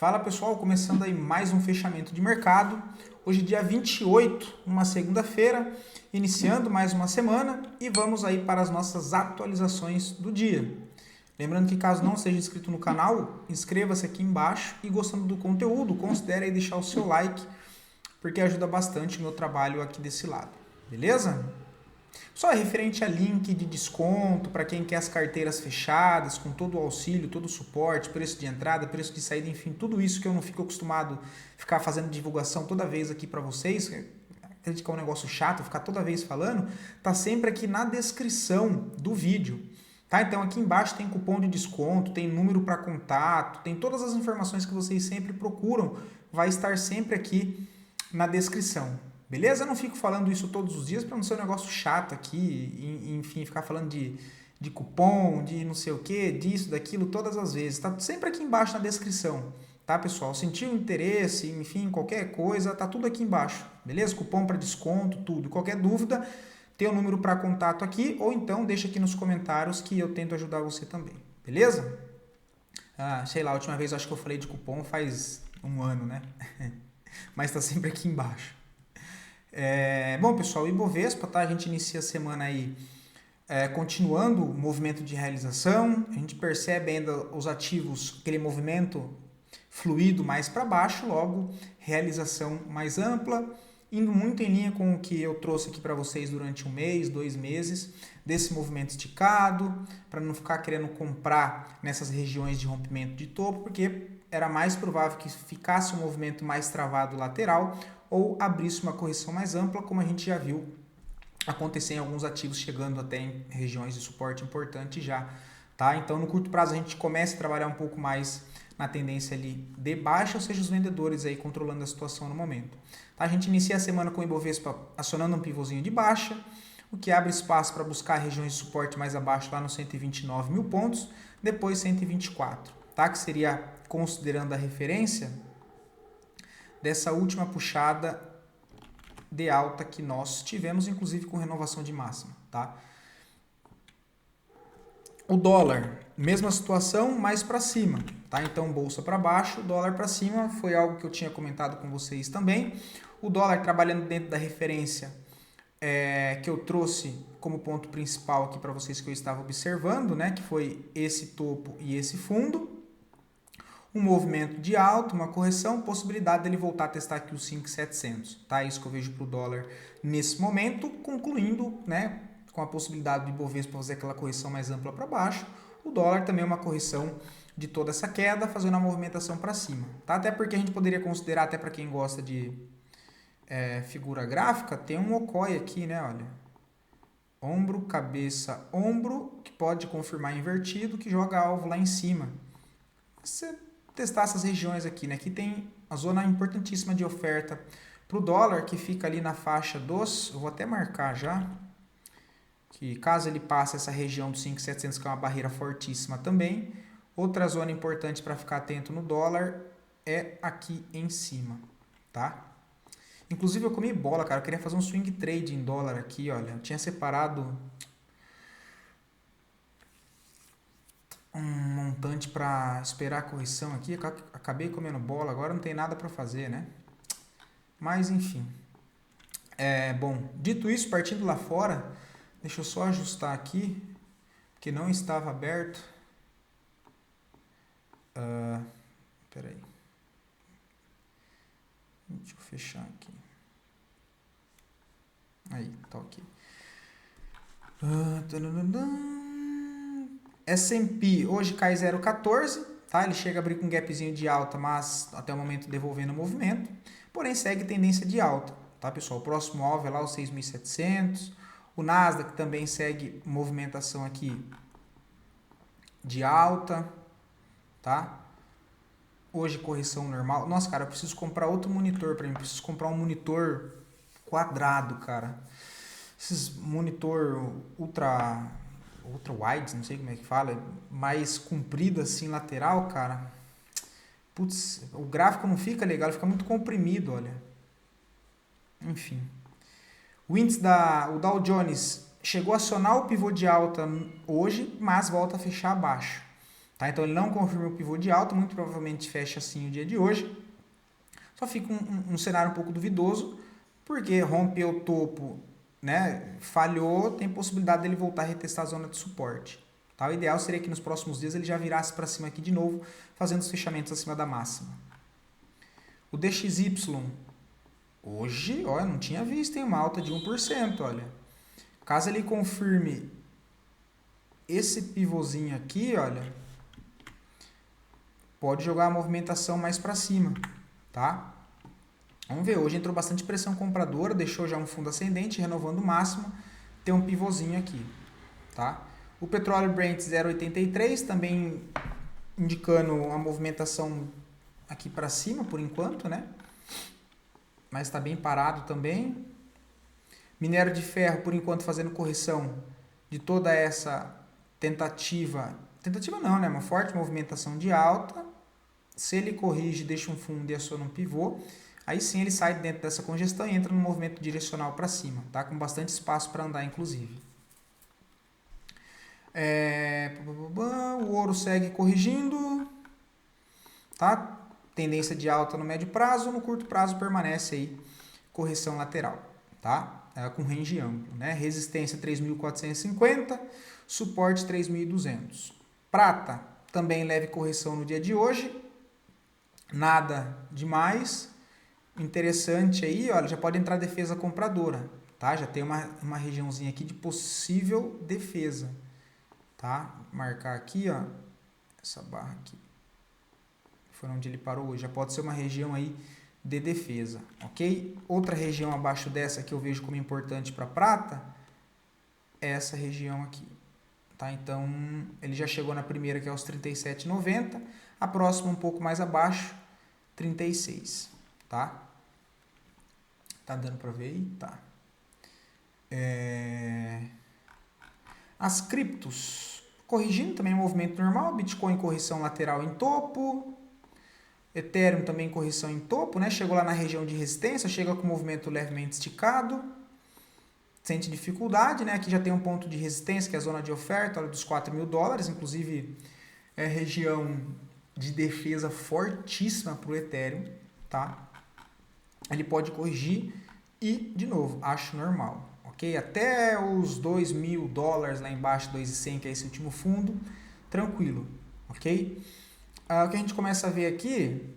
Fala pessoal, começando aí mais um fechamento de mercado. Hoje dia 28, uma segunda-feira, iniciando mais uma semana e vamos aí para as nossas atualizações do dia. Lembrando que caso não seja inscrito no canal, inscreva-se aqui embaixo e gostando do conteúdo, considere aí deixar o seu like, porque ajuda bastante o meu trabalho aqui desse lado. Beleza? Só referente a link de desconto para quem quer as carteiras fechadas, com todo o auxílio, todo o suporte, preço de entrada, preço de saída, enfim, tudo isso que eu não fico acostumado a ficar fazendo divulgação toda vez aqui para vocês, acredito que é um negócio chato ficar toda vez falando, tá sempre aqui na descrição do vídeo. Tá? Então aqui embaixo tem cupom de desconto, tem número para contato, tem todas as informações que vocês sempre procuram, vai estar sempre aqui na descrição. Beleza? Eu não fico falando isso todos os dias para não ser um negócio chato aqui, enfim, ficar falando de cupom, de não sei o que, disso, daquilo, todas as vezes. Tá sempre aqui embaixo na descrição, tá, pessoal? Sentiu interesse, enfim, qualquer coisa, tá tudo aqui embaixo, beleza? Cupom para desconto, tudo. Qualquer dúvida, tem o número para contato aqui, ou então deixa aqui nos comentários que eu tento ajudar você também, beleza? Sei lá, a última vez eu acho que eu falei de cupom faz um ano, né? Mas tá sempre aqui embaixo. Bom, pessoal, o Ibovespa, tá? A gente inicia a semana aí continuando o movimento de realização. A gente percebe ainda os ativos, aquele movimento fluido mais para baixo, logo realização mais ampla, indo muito em linha com o que eu trouxe aqui para vocês durante um mês, 2 meses, desse movimento esticado, para não ficar querendo comprar nessas regiões de rompimento de topo, porque era mais provável que ficasse um movimento mais travado lateral ou abrisse uma correção mais ampla, como a gente já viu acontecer em alguns ativos, chegando até em regiões de suporte importante já. Tá? Então, no curto prazo, a gente começa a trabalhar um pouco mais na tendência ali de baixa, ou seja, os vendedores aí controlando a situação no momento. Tá? A gente inicia a semana com o Ibovespa acionando um pivôzinho de baixa, o que abre espaço para buscar regiões de suporte mais abaixo, lá nos 129 mil pontos, depois 124, tá? Que seria, considerando a referência dessa última puxada de alta que nós tivemos, inclusive com renovação de máxima, tá? O dólar, mesma situação, mais para cima, tá? Então, bolsa para baixo, dólar para cima, foi algo que eu tinha comentado com vocês também. O dólar trabalhando dentro da referência que eu trouxe como ponto principal aqui para vocês que eu estava observando, né? Que foi esse topo e esse fundo. Um movimento de alta, uma correção, possibilidade dele voltar a testar aqui os 5.700, tá? Isso que eu vejo para o dólar nesse momento, concluindo, né, com a possibilidade do Ibovespa fazer aquela correção mais ampla para baixo, o dólar também é uma correção de toda essa queda, fazendo a movimentação para cima, tá? Até porque a gente poderia considerar, até para quem gosta de figura gráfica, tem um Okoi aqui, né, olha, ombro, cabeça, ombro, que pode confirmar invertido, que joga alvo lá em cima. Você testar essas regiões aqui, né? Aqui tem a zona importantíssima de oferta para o dólar, que fica ali na faixa dos, eu vou até marcar já, que caso ele passe essa região dos 5.700, que é uma barreira fortíssima também, outra zona importante para ficar atento no dólar é aqui em cima, tá? Inclusive eu comi bola, cara, eu queria fazer um swing trade em dólar aqui, olha, eu tinha separado um montante para esperar a correção aqui, acabei comendo bola, agora não tem nada para fazer, né? Mas enfim. Bom, dito isso, partindo lá fora, deixa eu só ajustar aqui, porque não estava aberto. Peraí. Deixa eu fechar aqui. Aí, tá ok. S&P hoje cai 0,14, tá? Ele chega a abrir com um gapzinho de alta, mas até o momento devolvendo o movimento, porém segue tendência de alta, tá, pessoal? O próximo alvo é lá os 6.700. O Nasdaq também segue movimentação aqui de alta, tá? Hoje correção normal. Nossa, cara, eu preciso comprar outro monitor para mim, preciso comprar um monitor quadrado, cara. Esses monitor ultra wide, não sei como é que fala, mais comprido assim, lateral, cara. Putz, o gráfico não fica legal, ele fica muito comprimido, olha. Enfim. O índice o Dow Jones chegou a acionar o pivô de alta hoje, mas volta a fechar abaixo, Tá? Então ele não confirma o pivô de alta, muito provavelmente fecha assim o dia de hoje. Só fica um cenário um pouco duvidoso, porque rompeu o topo, né, falhou, tem possibilidade dele voltar a retestar a zona de suporte. Tá? O ideal seria que nos próximos dias ele já virasse para cima aqui de novo, fazendo os fechamentos acima da máxima. O DXY, hoje, olha, não tinha visto, tem uma alta de 1%, olha. Caso ele confirme esse pivôzinho aqui, olha, pode jogar a movimentação mais para cima, tá? Vamos ver, hoje entrou bastante pressão compradora, deixou já um fundo ascendente, renovando o máximo, tem um pivôzinho aqui, tá? O petróleo Brent 0,83 também indicando uma movimentação aqui para cima por enquanto, né? Mas está bem parado também. Minério de ferro, por enquanto, fazendo correção de toda essa tentativa não, né? Uma forte movimentação de alta. Se ele corrige, deixa um fundo e aciona um pivô, aí sim ele sai dentro dessa congestão e entra no movimento direcional para cima, tá? Com bastante espaço para andar, inclusive. O ouro segue corrigindo, tá? Tendência de alta no médio prazo, no curto prazo permanece aí correção lateral, tá? Com range amplo, né? Resistência 3.450, suporte 3.200. Prata também leve correção no dia de hoje, nada demais. Interessante aí, olha, já pode entrar defesa compradora, tá? Já tem uma regiãozinha aqui de possível defesa, tá? Marcar aqui, ó, essa barra aqui. Foi onde ele parou hoje. Já pode ser uma região aí de defesa, ok? Outra região abaixo dessa que eu vejo como importante para prata é essa região aqui, tá? Então, ele já chegou na primeira, que é os 37,90. A próxima um pouco mais abaixo, 36, tá? Tá dando para ver aí? Tá. As criptos corrigindo também o movimento normal. Bitcoin correção lateral em topo. Ethereum também correção em topo, né? Chegou lá na região de resistência, chega com o movimento levemente esticado. Sente dificuldade, né? Aqui já tem um ponto de resistência, que é a zona de oferta, olha, dos $4.000. Inclusive, é região de defesa fortíssima para o Ethereum, tá? Ele pode corrigir e, de novo, acho normal, ok? Até os $2.000 lá embaixo, 2.100, que é esse último fundo, tranquilo, ok? O que a gente começa a ver aqui,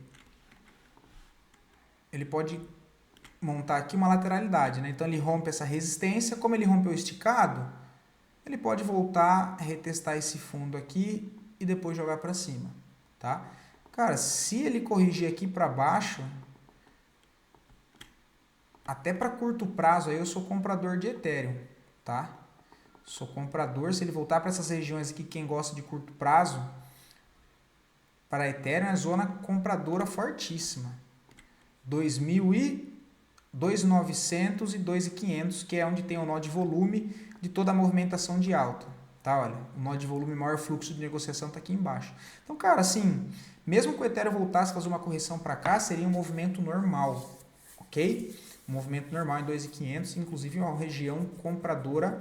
ele pode montar aqui uma lateralidade, né? Então ele rompe essa resistência, como ele rompeu esticado, ele pode voltar a retestar esse fundo aqui e depois jogar para cima, tá? Cara, se ele corrigir aqui para baixo, até para curto prazo, aí eu sou comprador de Ethereum, tá? Sou comprador, se ele voltar para essas regiões aqui, quem gosta de curto prazo, para Ethereum é zona compradora fortíssima. 2.900 e 2.500, que é onde tem o nó de volume de toda a movimentação de alta, tá? Olha, o nó de volume, maior fluxo de negociação está aqui embaixo. Então, cara, assim, mesmo que o Ethereum voltasse a fazer uma correção para cá, seria um movimento normal, ok? Um movimento normal em 2.500, inclusive uma região compradora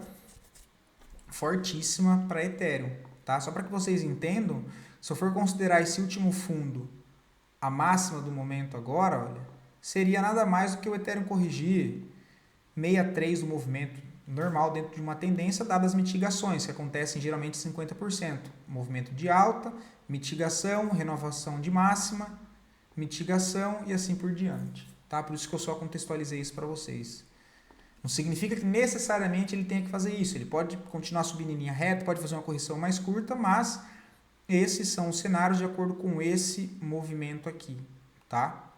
fortíssima para Ethereum, tá? Só para que vocês entendam, se eu for considerar esse último fundo a máxima do momento agora, olha, seria nada mais do que o Ethereum corrigir 63 do movimento normal dentro de uma tendência, dadas as mitigações, que acontecem geralmente 50%. Movimento de alta, mitigação, renovação de máxima, mitigação e assim por diante. Tá? Por isso que eu só contextualizei isso para vocês. Não significa que necessariamente ele tenha que fazer isso. Ele pode continuar subindo em linha reta, pode fazer uma correção mais curta, mas esses são os cenários de acordo com esse movimento aqui, tá?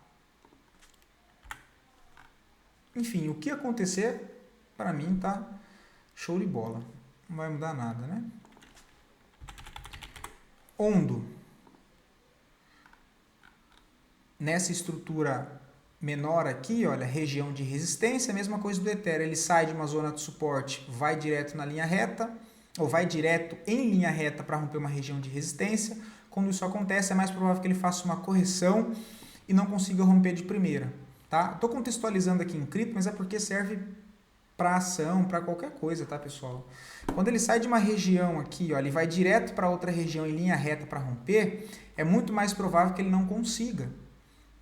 Enfim, o que acontecer, para mim tá show de bola. Não vai mudar nada, né? Ondo. Nessa estrutura menor aqui, olha, região de resistência, a mesma coisa do Ethereum. Ele sai de uma zona de suporte, vai direto na linha reta, ou vai direto em linha reta para romper uma região de resistência. Quando isso acontece, é mais provável que ele faça uma correção e não consiga romper de primeira, tá? Estou contextualizando aqui em cripto, mas é porque serve para ação, para qualquer coisa, tá, pessoal? Quando ele sai de uma região aqui, ó, ele vai direto para outra região em linha reta para romper, é muito mais provável que ele não consiga,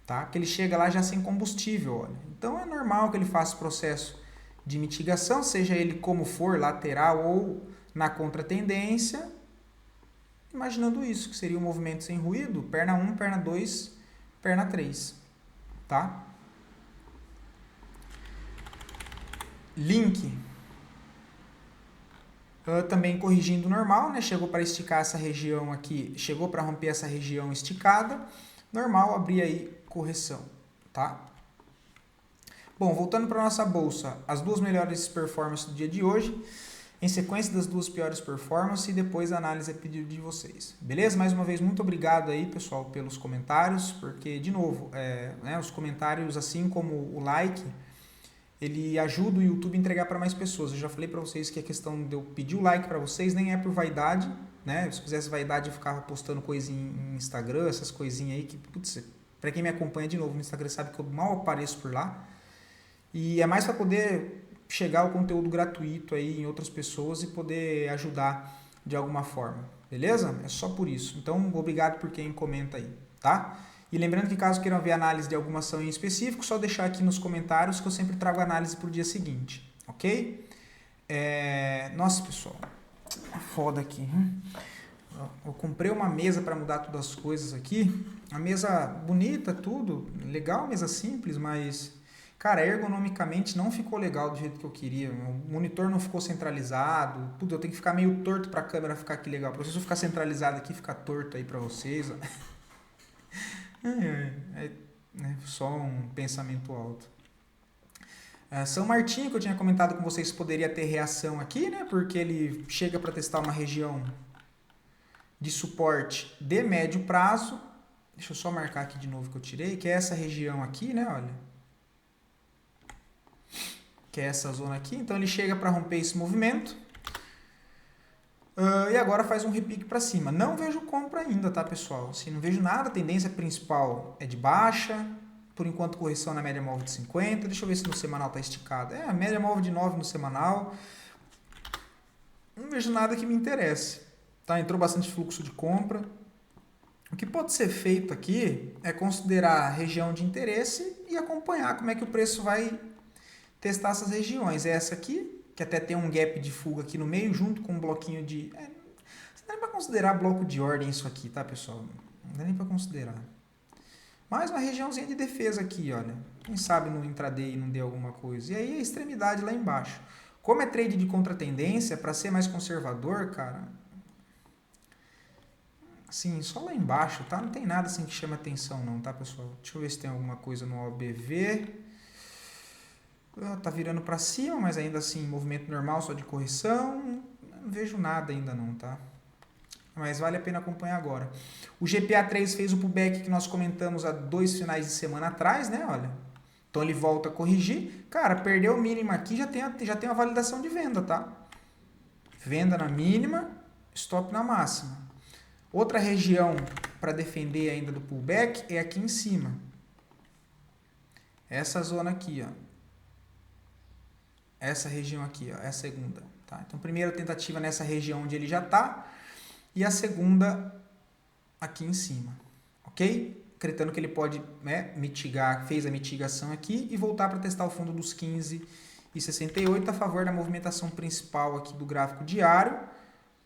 tá? Que ele chega lá já sem combustível, olha. Então é normal que ele faça o processo de mitigação, seja ele como for, lateral ou na contratendência, imaginando isso, que seria um movimento sem ruído, perna 1, perna 2, perna 3, tá? Link, também corrigindo normal, né? Chegou para esticar essa região aqui, chegou para romper essa região esticada, normal abrir aí correção, tá? Bom, voltando para nossa bolsa, as duas melhores performances do dia de hoje, em sequência das duas piores performances e depois a análise a pedido de vocês. Beleza? Mais uma vez, muito obrigado aí, pessoal, pelos comentários, porque, de novo, né, os comentários, assim como o like, ele ajuda o YouTube a entregar para mais pessoas. Eu já falei para vocês que a questão de eu pedir o like para vocês nem é por vaidade, né? Se eu fizesse vaidade, eu ficava postando coisa em Instagram, essas coisinhas aí que, putz, para quem me acompanha de novo no Instagram sabe que eu mal apareço por lá. E é mais para poder chegar o conteúdo gratuito aí em outras pessoas e poder ajudar de alguma forma, beleza? É só por isso. Então, obrigado por quem comenta aí, tá? E lembrando que caso queiram ver análise de alguma ação em específico, só deixar aqui nos comentários que eu sempre trago análise para o dia seguinte, ok? Nossa, pessoal, foda aqui. Eu comprei uma mesa para mudar todas as coisas aqui. A mesa bonita, tudo, legal, mesa simples, mas, cara, ergonomicamente não ficou legal do jeito que eu queria. O monitor não ficou centralizado, tudo, eu tenho que ficar meio torto para a câmera ficar aqui legal. Para vocês ficar centralizado aqui, ficar torto aí para vocês. É só um pensamento alto. São Martinho, que eu tinha comentado com vocês, poderia ter reação aqui, né? Porque ele chega para testar uma região de suporte de médio prazo. Deixa eu só marcar aqui de novo que eu tirei, que é essa região aqui, né? Olha. Que é essa zona aqui. Então ele chega para romper esse movimento. E agora faz um repique para cima. Não vejo compra ainda, tá, pessoal? Assim, não vejo nada. A tendência principal é de baixa. Por enquanto, correção na média móvel de 50. Deixa eu ver se no semanal tá esticado. A média móvel de 9 no semanal. Não vejo nada que me interesse. Tá? Entrou bastante fluxo de compra. O que pode ser feito aqui é considerar a região de interesse e acompanhar como é que o preço vai testar essas regiões. Essa aqui, que até tem um gap de fuga aqui no meio, junto com um bloquinho de... não dá nem para considerar bloco de ordem isso aqui, tá, pessoal? Não dá nem para considerar. Mais uma regiãozinha de defesa aqui, olha. Quem sabe no intraday não dê alguma coisa. E aí a extremidade lá embaixo. Como é trade de contratendência, para ser mais conservador, cara... Assim, só lá embaixo, tá? Não tem nada assim que chame atenção não, tá, pessoal? Deixa eu ver se tem alguma coisa no OBV. Tá virando para cima, mas ainda assim, movimento normal, só de correção. Não vejo nada ainda não, tá? Mas vale a pena acompanhar agora. O GPA3 fez o pullback que nós comentamos há 2 finais de semana atrás, né? Olha. Então ele volta a corrigir. Cara, perdeu o mínimo aqui, já tem a validação de venda, tá? Venda na mínima, stop na máxima. Outra região para defender ainda do pullback é aqui em cima. Essa zona aqui, ó. Essa região aqui, ó, é a segunda. Tá? Então, primeira tentativa nessa região onde ele já está. E a segunda aqui em cima. Ok? Acreditando que ele pode, né, mitigar, fez a mitigação aqui e voltar para testar o fundo dos 15,68 a favor da movimentação principal aqui do gráfico diário.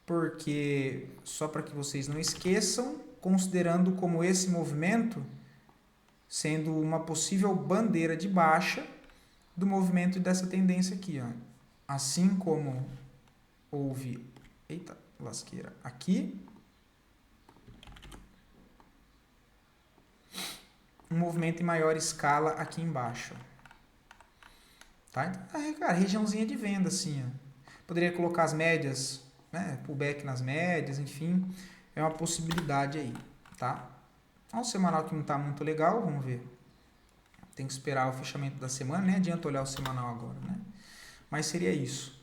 Porque, só para que vocês não esqueçam, considerando como esse movimento sendo uma possível bandeira de baixa do movimento dessa tendência aqui, ó. Assim como houve, eita, lasqueira, aqui, um movimento em maior escala aqui embaixo. Tá? Então, a regiãozinha de venda, assim, ó. Poderia colocar as médias, né, pullback nas médias, enfim, é uma possibilidade aí, tá? Olha o semanal que não está muito legal, vamos ver. Tem que esperar o fechamento da semana, nem adianta olhar o semanal agora, né? Mas seria isso,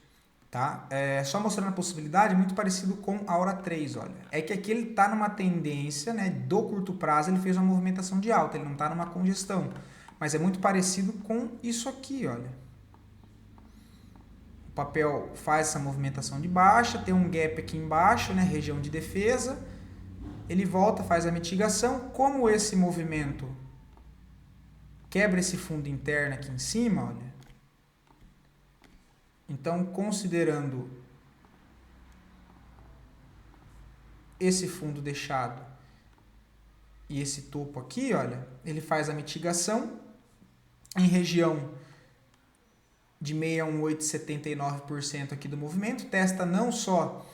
tá? Só mostrando a possibilidade, muito parecido com a hora 3, olha. É que aqui ele está numa tendência, né, do curto prazo, ele fez uma movimentação de alta, ele não está numa congestão. Mas é muito parecido com isso aqui, olha. papel faz essa movimentação de baixa, tem um gap aqui embaixo, né, região de defesa, ele volta, faz a mitigação. Como esse movimento quebra esse fundo interno aqui em cima, olha, então considerando esse fundo deixado e esse topo aqui, olha, ele faz a mitigação em região de 618,79% aqui do movimento, testa não só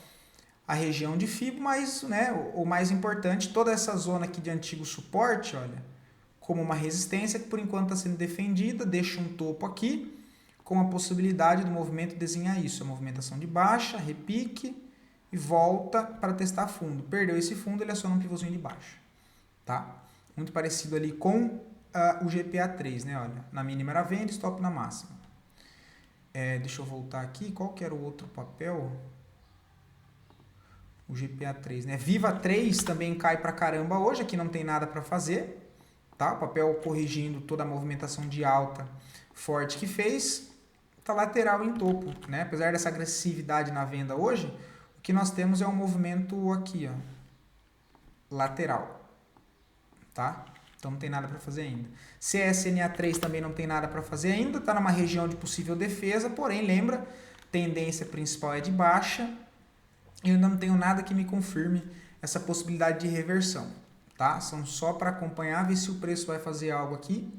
a região de FIBO, mas, né, o mais importante, toda essa zona aqui de antigo suporte, olha, como uma resistência que por enquanto está sendo defendida, deixa um topo aqui, com a possibilidade do movimento desenhar isso, a movimentação de baixa, repique e volta para testar fundo. Perdeu esse fundo, ele aciona um pivôzinho de baixa, tá? Muito parecido ali com o GPA3, né, olha, na mínima era venda, stop na máxima. Deixa eu voltar aqui, qual que era o outro papel? O GPA3, né? Viva 3 também cai pra caramba hoje, aqui não tem nada para fazer, tá? O papel corrigindo toda a movimentação de alta forte que fez, tá lateral em topo, né? Apesar dessa agressividade na venda hoje, o que nós temos é um movimento aqui, ó, lateral, tá? Então não tem nada para fazer ainda. CSNA3 também não tem nada para fazer ainda, está numa região de possível defesa, porém, lembra, tendência principal é de baixa, e eu ainda não tenho nada que me confirme essa possibilidade de reversão, tá? São só para acompanhar, ver se o preço vai fazer algo aqui.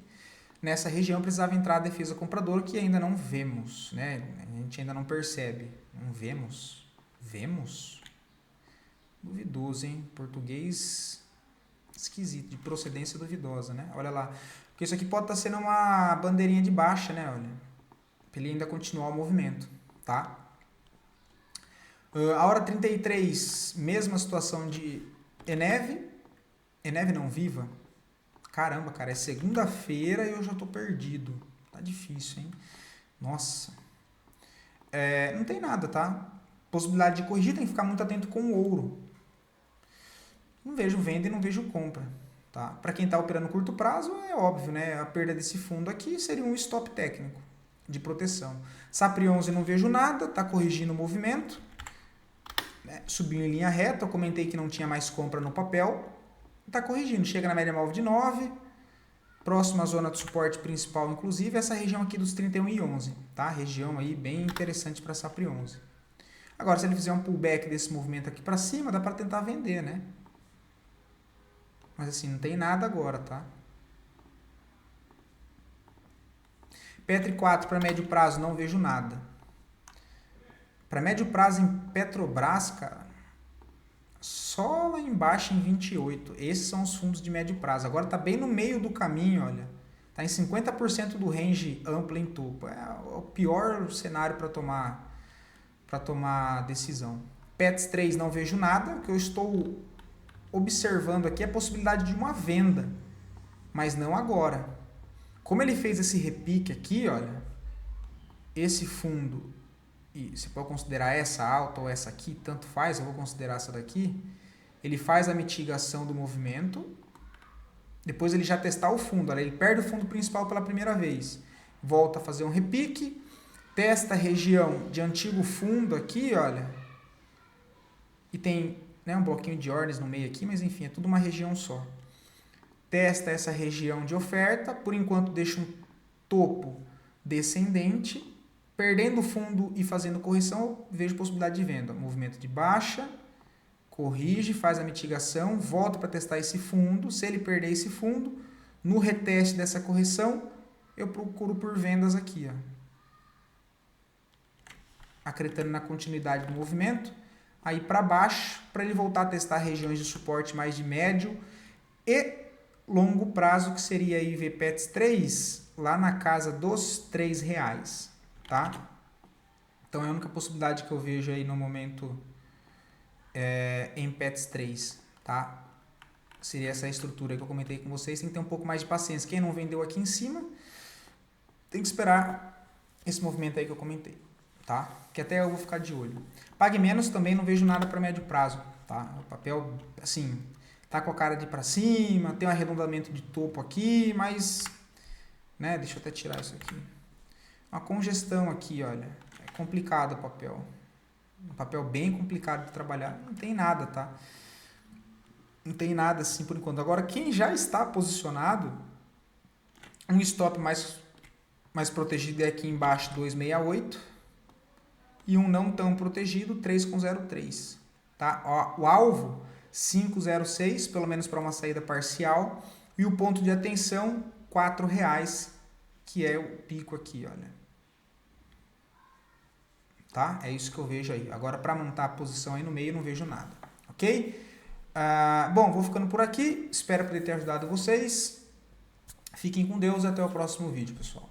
Nessa região precisava entrar a defesa compradora, que ainda não vemos, né? A gente ainda não percebe. Não vemos? Vemos? Duvidoso, hein? Português esquisito, de procedência duvidosa, né? Olha lá. Porque isso aqui pode estar sendo uma bandeirinha de baixa, né? Olha. Para ele ainda continuar o movimento, tá? A hora 33, mesma situação de Eneve. Eneve não, Viva. Caramba, cara, é segunda-feira e eu já tô perdido. Tá difícil, hein? Nossa. Não tem nada, tá? Possibilidade de corrigir, tem que ficar muito atento com o ouro. Não vejo venda e não vejo compra, tá? Para quem está operando curto prazo, é óbvio, né? A perda desse fundo aqui seria um stop técnico de proteção. SAPRI 11 não vejo nada, está corrigindo o movimento, né? Subiu em linha reta, eu comentei que não tinha mais compra no papel, está corrigindo, chega na média móvel de 9, próxima zona de suporte principal, inclusive, essa região aqui dos 31,11, tá? Região aí bem interessante para SAPRI 11. Agora, se ele fizer um pullback desse movimento aqui para cima, dá para tentar vender, né? Mas assim, não tem nada agora, tá? Petri 4 para médio prazo, não vejo nada. Para médio prazo em Petrobras, cara, só lá embaixo em 28. Esses são os fundos de médio prazo. Agora tá bem no meio do caminho, olha. Tá em 50% do range amplo em topo. É o pior cenário para tomar decisão. PETS 3 não vejo nada. O que eu estou observando aqui é a possibilidade de uma venda, mas não agora. Como ele fez esse repique aqui, olha, esse fundo, e você pode considerar essa alta ou essa aqui, tanto faz, eu vou considerar essa daqui, ele faz a mitigação do movimento, depois ele já testar o fundo, olha, ele perde o fundo principal pela primeira vez, volta a fazer um repique, testa a região de antigo fundo aqui, olha, e tem, né, um bloquinho de ordens no meio aqui, mas enfim, é tudo uma região só. Testa essa região de oferta, por enquanto deixa um topo descendente, perdendo o fundo e fazendo correção, eu vejo possibilidade de venda. Movimento de baixa, corrige, faz a mitigação, volta para testar esse fundo. Se ele perder esse fundo, no reteste dessa correção, eu procuro por vendas aqui, ó. Acreditando na continuidade do movimento, aí para baixo, para ele voltar a testar regiões de suporte mais de médio e longo prazo, que seria aí VPETS 3, lá na casa dos R$3, tá? Então é a única possibilidade que eu vejo aí no momento em PETS 3, tá? Seria essa estrutura que eu comentei com vocês, tem que ter um pouco mais de paciência. Quem não vendeu aqui em cima, tem que esperar esse movimento aí que eu comentei, tá? Que até eu vou ficar de olho. Pague menos também não vejo nada para médio prazo, tá? O papel, assim, tá com a cara de para cima, tem um arredondamento de topo aqui, mas, né, deixa eu até tirar isso aqui. Uma congestão aqui, olha. complicado o papel. Um papel bem complicado de trabalhar. Não tem nada, tá? Não tem nada assim por enquanto. Agora, quem já está posicionado, um stop mais protegido é aqui embaixo, 268. E um não tão protegido, 3,03. Tá? Ó, o alvo, 5,06, pelo menos para uma saída parcial. E o ponto de atenção, R$4, que é o pico aqui, olha. Tá? É isso que eu vejo aí. Agora, para montar a posição aí no meio, não vejo nada. Ok? Bom, vou ficando por aqui. Espero poder ter ajudado vocês. Fiquem com Deus e até o próximo vídeo, pessoal.